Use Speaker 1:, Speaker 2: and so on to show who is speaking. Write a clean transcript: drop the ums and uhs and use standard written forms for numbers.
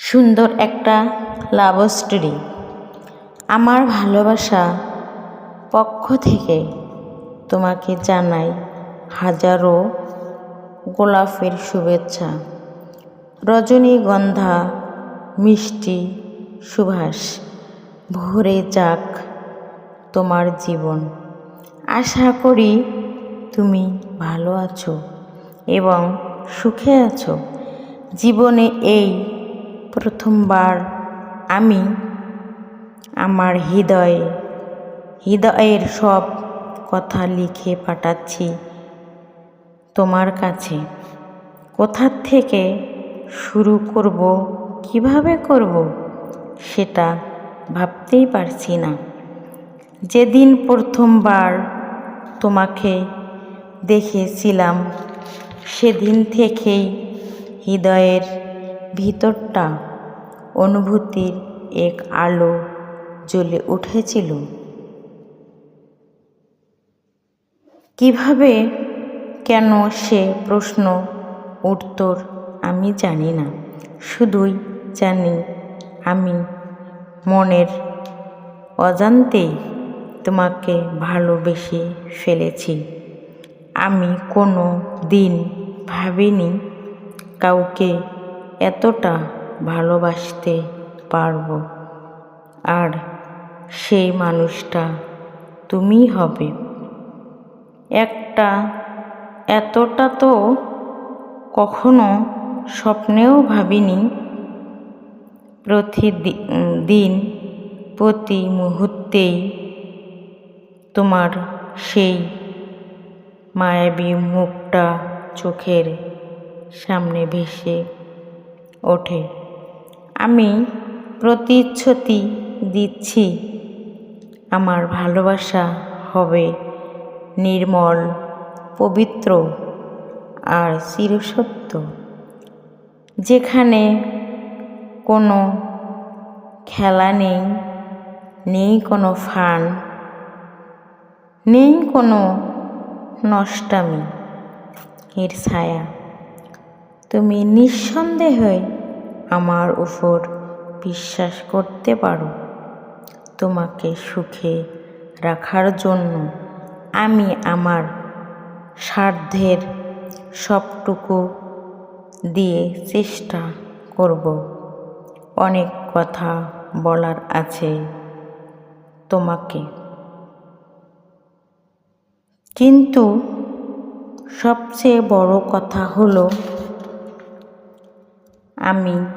Speaker 1: সুন্দর একটা love story. আমার ভালোবাসা পক্ষ থেকে তোমাকে জানাই হাজারো গোলাপের শুভেচ্ছা। রজনীগন্ধা মিষ্টি সুবাস ভরে যাক তোমার জীবন। আশা করি তুমি ভালো আছো এবং সুখে আছো। জীবনে এই প্রথমবার আমি আমার হৃদয়ের সব কথা লিখে পাঠাচ্ছি তোমার কাছে। কোথা থেকে শুরু করব, কিভাবে করব সেটা ভাবতেই পারছি না। যেদিন প্রথমবার তোমাকে দেখেছিলাম সেদিন থেকেই হৃদয়ের ভিতরটা অনুভূতির এক আলো জ্বলে উঠেছিল। কিভাবে, কেন সে প্রশ্ন উত্তর আমি জানি না। শুধুই জানি আমি মনের অজান্তেই তোমাকে ভালোবেসে ফেলেছি। আমি কোনো দিন ভাবিনি কাউকে এতটা ভালোবাসতে পারবো, আর সেই মানুষটা তুমিই হবে। এতটা তো কখনো স্বপ্নেও ভাবিনি। প্রতিদিন প্রতি মুহূর্তেই তোমার সেই মায়াবী মুখটা চোখের সামনে ভেসে ওঠে। আমি প্রতিশ্রুতি দিচ্ছি আমার ভালোবাসা হবে নির্মল, পবিত্র আর চিরসত্য। যেখানে কোনো খেলা নেই, নেই কোনো ফান, নেই কোনো নষ্টামি এর ছায়া। তুমি নিঃসন্দেহে আমার উপর বিশ্বাস করতে পারো। তোমাকে সুখে রাখার জন্য আমি আমার সাধ্যের সবটুকু দিয়ে চেষ্টা করব। অনেক কথা বলার আছে তোমাকে, কিন্তু সবচেয়ে বড় কথা হলো আমি